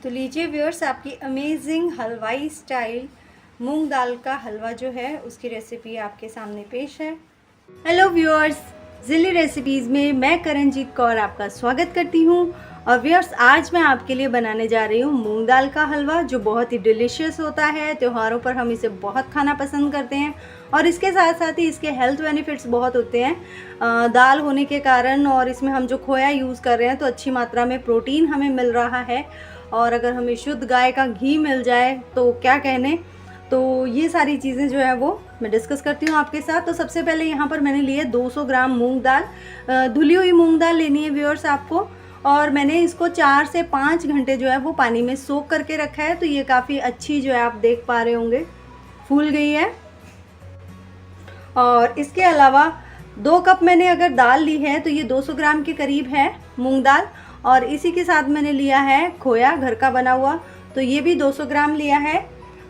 तो लीजिए व्यूअर्स, आपकी अमेजिंग हलवाई स्टाइल मूंग दाल का हलवा जो है उसकी रेसिपी आपके सामने पेश है। हेलो व्यूअर्स, जिली रेसिपीज़ में मैं करणजीत कौर आपका स्वागत करती हूँ। और व्यूअर्स, आज मैं आपके लिए बनाने जा रही हूँ मूंग दाल का हलवा, जो बहुत ही डिलीशियस होता है। त्योहारों पर हम इसे बहुत खाना पसंद करते हैं और इसके साथ साथ ही इसके हेल्थ बेनिफिट्स बहुत होते हैं दाल होने के कारण। और इसमें हम जो खोया यूज़ कर रहे हैं तो अच्छी मात्रा में प्रोटीन हमें मिल रहा है, और अगर हमें शुद्ध गाय का घी मिल जाए तो क्या कहने। तो ये सारी चीज़ें जो है वो मैं डिस्कस करती हूँ आपके साथ। तो सबसे पहले यहाँ पर मैंने लिए 200 ग्राम मूंग दाल। धुली हुई मूंग दाल लेनी है व्यूअर्स आपको, और मैंने इसको 4 से 5 घंटे जो है वो पानी में सोक करके रखा है। तो ये काफ़ी अच्छी जो है आप देख पा रहे होंगे फूल गई है। और इसके अलावा 2 कप मैंने अगर दाल ली है तो ये 200 ग्राम के करीब है मूंग दाल। और इसी के साथ मैंने लिया है खोया घर का बना हुआ, तो ये भी 200 ग्राम लिया है।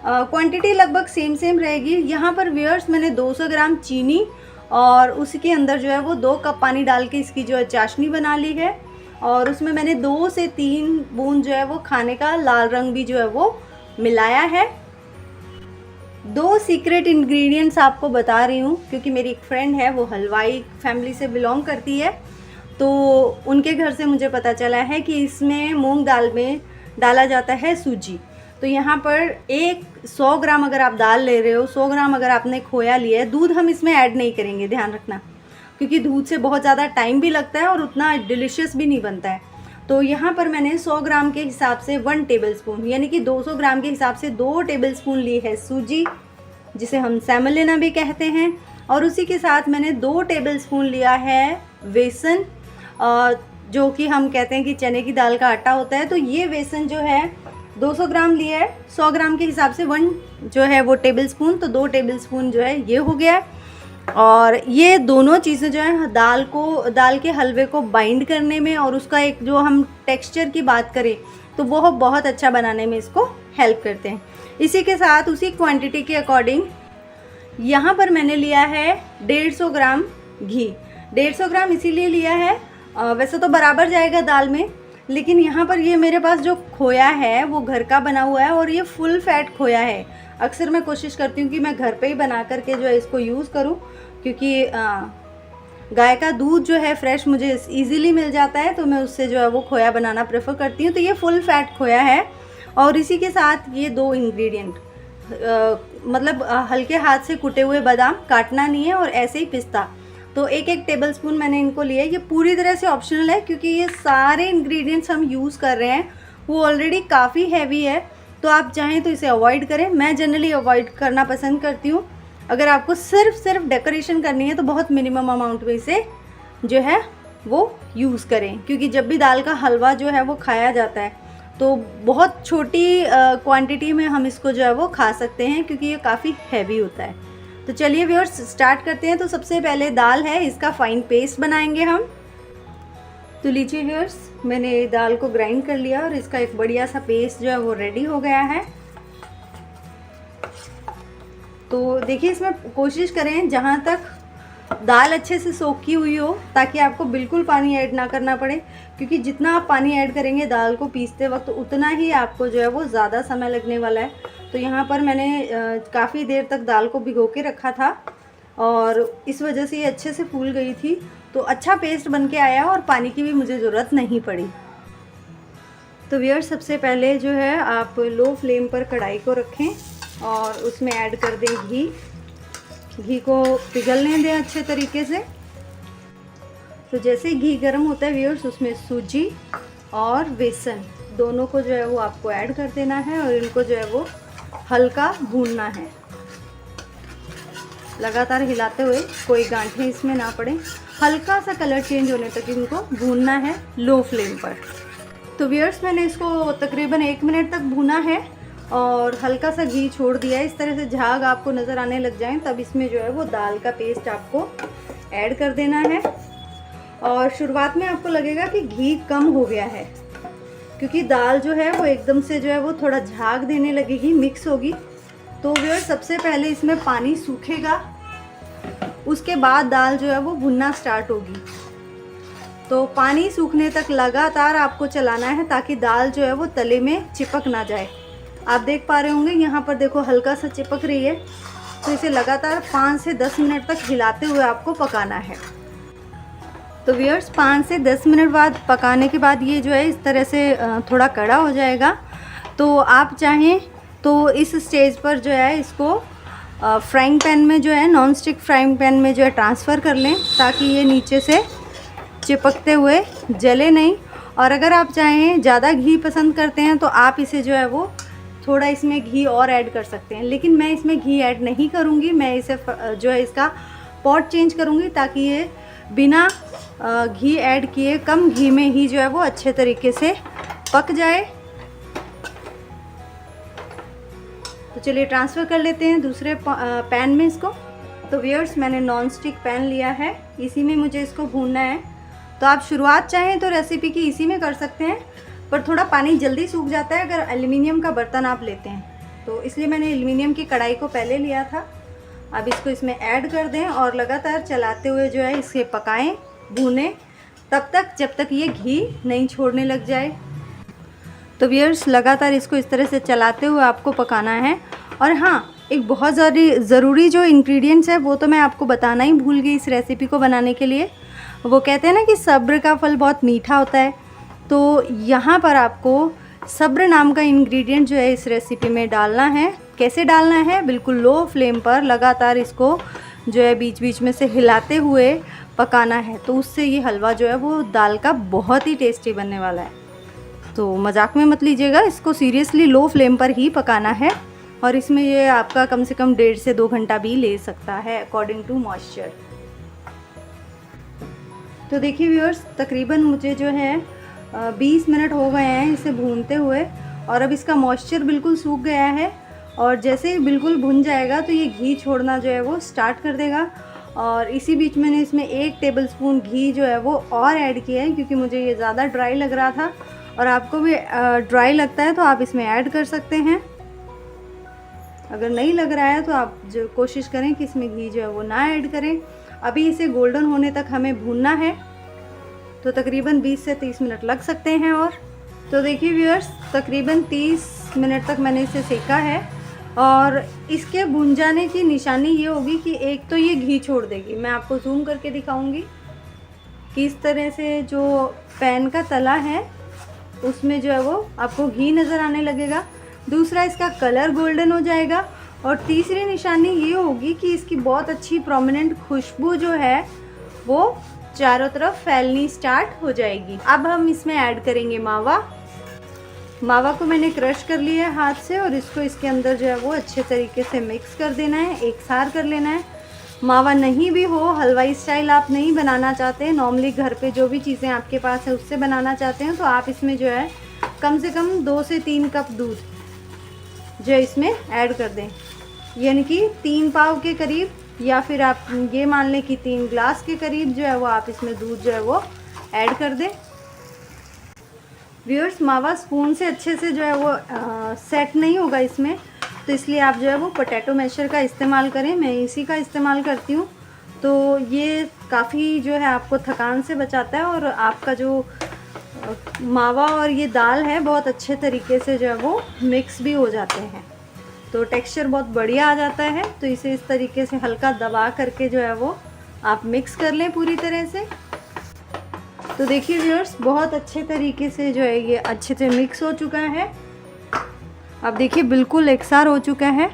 क्वांटिटी लगभग सेम रहेगी। यहाँ पर व्यूअर्स मैंने 200 ग्राम चीनी और उसी के अंदर जो है वो 2 कप पानी डाल के इसकी जो है चाशनी बना ली है। और उसमें मैंने 2 से 3 बूंद जो है वो खाने का लाल रंग भी जो है वो मिलाया है। 2 सीक्रेट इंग्रेडिएंट्स आपको बता रही हूँ, क्योंकि मेरी एक फ्रेंड है वो हलवाई फैमिली से बिलोंग करती है, तो उनके घर से मुझे पता चला है कि इसमें मूंग दाल में डाला जाता है सूजी। तो यहाँ पर 100 ग्राम अगर आप दाल ले रहे हो, 100 ग्राम अगर आपने खोया लिया है, दूध हम इसमें ऐड नहीं करेंगे, ध्यान रखना, क्योंकि दूध से बहुत ज़्यादा टाइम भी लगता है और उतना डिलीशियस भी नहीं बनता है। तो यहाँ पर मैंने 100 ग्राम के हिसाब से 1 टेबलस्पून, यानी कि 200 ग्राम के हिसाब से 2 टेबलस्पून ली है सूजी, जिसे हम सेमोलिना भी कहते हैं। और उसी के साथ मैंने 2 टेबलस्पून लिया है बेसन, जो कि हम कहते हैं कि चने की दाल का आटा होता है। तो ये बेसन जो है 200 ग्राम लिया है, 100 ग्राम के हिसाब से 1 जो है वो टेबलस्पून, तो 2 टेबलस्पून जो है ये हो गया। और ये दोनों चीज़ें जो है दाल के हलवे को बाइंड करने में और उसका एक जो हम टेक्सचर की बात करें तो वो बहुत अच्छा बनाने में इसको हेल्प करते हैं। इसी के साथ उसी क्वांटिटी के अकॉर्डिंग यहाँ पर मैंने लिया है 150 ग्राम घी। 150 ग्राम इसीलिए लिया है, वैसे तो बराबर जाएगा दाल में, लेकिन यहाँ पर ये मेरे पास जो खोया है वो घर का बना हुआ है और ये फुल फैट खोया है। अक्सर मैं कोशिश करती हूँ कि मैं घर पे ही बना करके जो है इसको यूज़ करूँ, क्योंकि गाय का दूध जो है फ्रेश मुझे इजीली मिल जाता है, तो मैं उससे जो है वो खोया बनाना प्रेफर करती हूँ। तो ये फुल फैट खोया है। और इसी के साथ ये 2 इंग्रेडिएंट, मतलब हल्के हाथ से कुटे हुए बादाम, काटना नहीं है, और ऐसे ही पिस्ता, तो 1-1 टेबलस्पून मैंने इनको लिया है। ये पूरी तरह से ऑप्शनल है, क्योंकि ये सारे इंग्रेडिएंट्स हम यूज़ कर रहे हैं वो ऑलरेडी काफ़ी हैवी है, तो आप चाहें तो इसे अवॉइड करें। मैं जनरली अवॉइड करना पसंद करती हूँ। अगर आपको सिर्फ डेकोरेशन करनी है तो बहुत मिनिमम अमाउंट में इसे जो है वो यूज़ करें, क्योंकि जब भी दाल का हलवा जो है वो खाया जाता है तो बहुत छोटी क्वांटिटी में हम इसको जो है वो खा सकते हैं, क्योंकि ये काफ़ी हैवी होता है। तो चलिए व्यूअर्स स्टार्ट करते हैं। तो सबसे पहले दाल है, इसका फाइन पेस्ट बनाएंगे हम। तो लीजिए व्यूअर्स, मैंने दाल को ग्राइंड कर लिया और इसका एक बढ़िया सा पेस्ट जो है वो रेडी हो गया है। तो देखिए, इसमें कोशिश करें जहाँ तक दाल अच्छे से सोखी हुई हो, ताकि आपको बिल्कुल पानी ऐड ना करना पड़े, क्योंकि जितना आप पानी ऐड करेंगे दाल को पीसते वक्त उतना ही आपको जो है वो ज़्यादा समय लगने वाला है। तो यहाँ पर मैंने काफ़ी देर तक दाल को भिगो के रखा था और इस वजह से ये अच्छे से फूल गई थी, तो अच्छा पेस्ट बन के आया और पानी की भी मुझे ज़रूरत नहीं पड़ी। तो व्यूअर्स, सबसे पहले जो है आप लो फ्लेम पर कढ़ाई को रखें और उसमें ऐड कर दें घी। घी को पिघलने दें अच्छे तरीके से। तो जैसे घी गर्म होता है व्यूअर्स, उसमें सूजी और बेसन दोनों को जो है वो आपको ऐड कर देना है और इनको जो है वो हल्का भूनना है, लगातार हिलाते हुए, कोई गांठें इसमें ना पड़े। हल्का सा कलर चेंज होने तक इनको भूनना है लो फ्लेम पर। तो व्यूअर्स, मैंने इसको तकरीबन 1 मिनट तक भूना है और हल्का सा घी छोड़ दिया है। इस तरह से झाग आपको नज़र आने लग जाए तब इसमें जो है वो दाल का पेस्ट आपको ऐड कर देना है। और शुरुआत में आपको लगेगा कि घी कम हो गया है, क्योंकि दाल जो है वो एकदम से जो है वो थोड़ा झाग देने लगेगी, मिक्स होगी। तो व्यूअर्स, सबसे पहले इसमें पानी सूखेगा, उसके बाद दाल जो है वो भुनना स्टार्ट होगी। तो पानी सूखने तक लगातार आपको चलाना है ताकि दाल जो है वो तले में चिपक ना जाए। आप देख पा रहे होंगे यहाँ पर देखो हल्का सा चिपक रही है, तो इसे लगातार 5 से 10 मिनट तक हिलाते हुए आपको पकाना है। तो व्यूअर्स 5 से 10 मिनट बाद पकाने के बाद ये जो है इस तरह से थोड़ा कड़ा हो जाएगा। तो आप चाहें तो इस स्टेज पर जो है इसको फ्राइंग पैन में जो है नॉन स्टिक फ्राइंग पैन में जो है ट्रांसफ़र कर लें ताकि ये नीचे से चिपकते हुए जले नहीं। और अगर आप चाहें ज़्यादा घी पसंद करते हैं तो आप इसे जो है वो थोड़ा इसमें घी और ऐड कर सकते हैं, लेकिन मैं इसमें घी ऐड नहीं करूँगी। मैं इसे जो है इसका पॉट चेंज करूँगी ताकि ये बिना घी ऐड किए कम घी में ही जो है वो अच्छे तरीके से पक जाए। तो चलिए ट्रांसफ़र कर लेते हैं दूसरे पैन में इसको। तो व्यूअर्स मैंने नॉन स्टिक पैन लिया है, इसी में मुझे इसको भूनना है। तो आप शुरुआत चाहें तो रेसिपी की इसी में कर सकते हैं, पर थोड़ा पानी जल्दी सूख जाता है अगर एल्युमिनियम का बर्तन आप लेते हैं। तो इसलिए मैंने एल्युमिनियम की कढ़ाई को पहले लिया था। अब इसको इसमें ऐड कर दें और लगातार चलाते हुए जो है इसे पकाएं, भूनें तब तक जब तक ये घी नहीं छोड़ने लग जाए। तो व्यूअर्स लगातार इसको इस तरह से चलाते हुए आपको पकाना है। और हाँ, एक बहुत ज़रूरी जो इंग्रेडिएंट्स है वो तो मैं आपको बताना ही भूल गई इस रेसिपी को बनाने के लिए। वो कहते हैं ना कि सब्र का फल बहुत मीठा होता है, तो यहाँ पर आपको सब्र नाम का इंग्रेडिएंट जो है इस रेसिपी में डालना है। कैसे डालना है? बिल्कुल लो फ्लेम पर लगातार इसको जो है बीच बीच में से हिलाते हुए पकाना है। तो उससे ये हलवा जो है वो दाल का बहुत ही टेस्टी बनने वाला है। तो मजाक में मत लीजिएगा, इसको सीरियसली लो फ्लेम पर ही पकाना है। और इसमें ये आपका कम से कम 1.5 से 2 घंटा भी ले सकता है अकॉर्डिंग टू मॉइस्चर। तो देखिए व्यूअर्स तकरीबन मुझे जो है 20 मिनट हो गए हैं इसे भूनते हुए, और अब इसका मॉइस्चर बिल्कुल सूख गया है। और जैसे ही बिल्कुल भुन जाएगा तो ये घी छोड़ना जो है वो स्टार्ट कर देगा। और इसी बीच मैंने इसमें 1 टेबलस्पून घी जो है वो और ऐड किया है, क्योंकि मुझे ये ज़्यादा ड्राई लग रहा था। और आपको भी ड्राई लगता है तो आप इसमें ऐड कर सकते हैं। अगर नहीं लग रहा है तो आप जो कोशिश करें कि इसमें घी जो है वो ना ऐड करें। अभी इसे गोल्डन होने तक हमें भूनना है, तो तकरीबन 20 से 30 मिनट लग सकते हैं। और तो देखिए व्यूअर्स तकरीबन 30 मिनट तक मैंने इसे सेका है। और इसके भुन जाने की निशानी ये होगी कि एक तो ये घी छोड़ देगी। मैं आपको जूम करके दिखाऊंगी कि इस तरह से जो पैन का तला है उसमें जो है वो आपको घी नज़र आने लगेगा। दूसरा, इसका कलर गोल्डन हो जाएगा। और तीसरी निशानी ये होगी कि इसकी बहुत अच्छी प्रोमिनेंट खुशबू जो है वो चारों तरफ फैलनी स्टार्ट हो जाएगी। अब हम इसमें ऐड करेंगे मावा। मावा को मैंने क्रश कर लिया है हाथ से, और इसको इसके अंदर जो है वो अच्छे तरीके से मिक्स कर देना है, एक सार कर लेना है। मावा नहीं भी हो, हलवाई स्टाइल आप नहीं बनाना चाहते, नॉर्मली घर पे जो भी चीज़ें आपके पास है उससे बनाना चाहते हैं, तो आप इसमें जो है कम से कम 2 से 3 कप दूध जो है इसमें ऐड कर दें, यानी कि 3 पाव के करीब, या फिर आप ये मान लें कि 3 ग्लास के करीब जो है वो आप इसमें दूध जो है वो ऐड कर दें। व्यूअर्स मावा स्पून से अच्छे से जो है वो सेट नहीं होगा इसमें, तो इसलिए आप जो है वो पोटैटो मैशर का इस्तेमाल करें। मैं इसी का इस्तेमाल करती हूँ, तो ये काफ़ी जो है आपको थकान से बचाता है, और आपका जो मावा और ये दाल है बहुत अच्छे तरीके से जो है वो मिक्स भी हो जाते हैं, तो टेक्सचर बहुत बढ़िया आ जाता है। तो इसे इस तरीके से हल्का दबा करके जो है वो आप मिक्स कर लें पूरी तरह से। तो देखिए व्यूअर्स बहुत अच्छे तरीके से जो है ये अच्छे से मिक्स हो चुका है। अब देखिए बिल्कुल एकसार हो चुका है।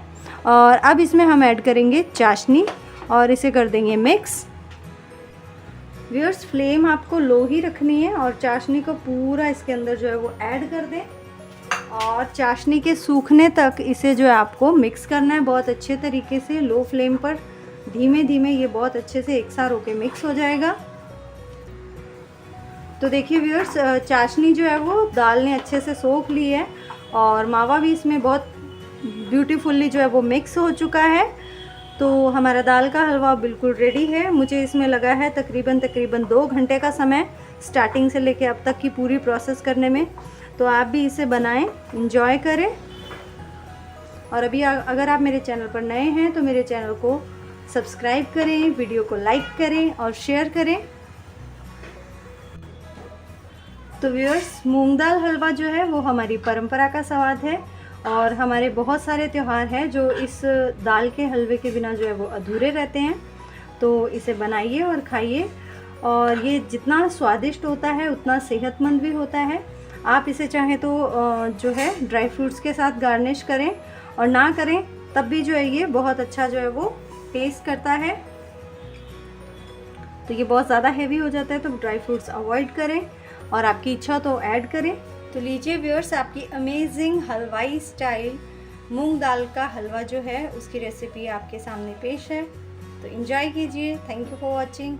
और अब इसमें हम ऐड करेंगे चाशनी और इसे कर देंगे मिक्स। व्यूअर्स फ्लेम आपको लो ही रखनी है और चाशनी को पूरा इसके अंदर जो है वो ऐड कर दें, और चाशनी के सूखने तक इसे जो है आपको मिक्स करना है बहुत अच्छे तरीके से। लो फ्लेम पर धीमे धीमे ये बहुत अच्छे से एकसार होके मिक्स हो जाएगा। तो देखिए व्यूअर्स चाशनी जो है वो दाल ने अच्छे से सोख ली है, और मावा भी इसमें बहुत ब्यूटीफुल्ली जो है वो मिक्स हो चुका है। तो हमारा दाल का हलवा बिल्कुल रेडी है। मुझे इसमें लगा है तकरीबन 2 घंटे का समय, स्टार्टिंग से लेके अब तक की पूरी प्रोसेस करने में। तो आप भी इसे बनाएं, एंजॉय करें। और अभी अगर आप मेरे चैनल पर नए हैं तो मेरे चैनल को सब्सक्राइब करें, वीडियो को लाइक करें और शेयर करें। तो व्यूअर्स, मूंग दाल हलवा जो है वो हमारी परंपरा का स्वाद है और हमारे बहुत सारे त्यौहार हैं जो इस दाल के हलवे के बिना जो है वो अधूरे रहते हैं। तो इसे बनाइए और खाइए, और ये जितना स्वादिष्ट होता है उतना सेहतमंद भी होता है। आप इसे चाहें तो जो है ड्राई फ्रूट्स के साथ गार्निश करें, और ना करें तब भी जो है ये बहुत अच्छा जो है वो टेस्ट करता है। तो ये बहुत ज़्यादा हेवी हो जाता है तो ड्राई फ्रूट्स अवॉइड करें, और आपकी इच्छा तो ऐड करें। तो लीजिए व्यूअर्स, आपकी अमेजिंग हलवाई स्टाइल मूंग दाल का हलवा जो है उसकी रेसिपी आपके सामने पेश है। तो एंजॉय कीजिए। Thank you for watching.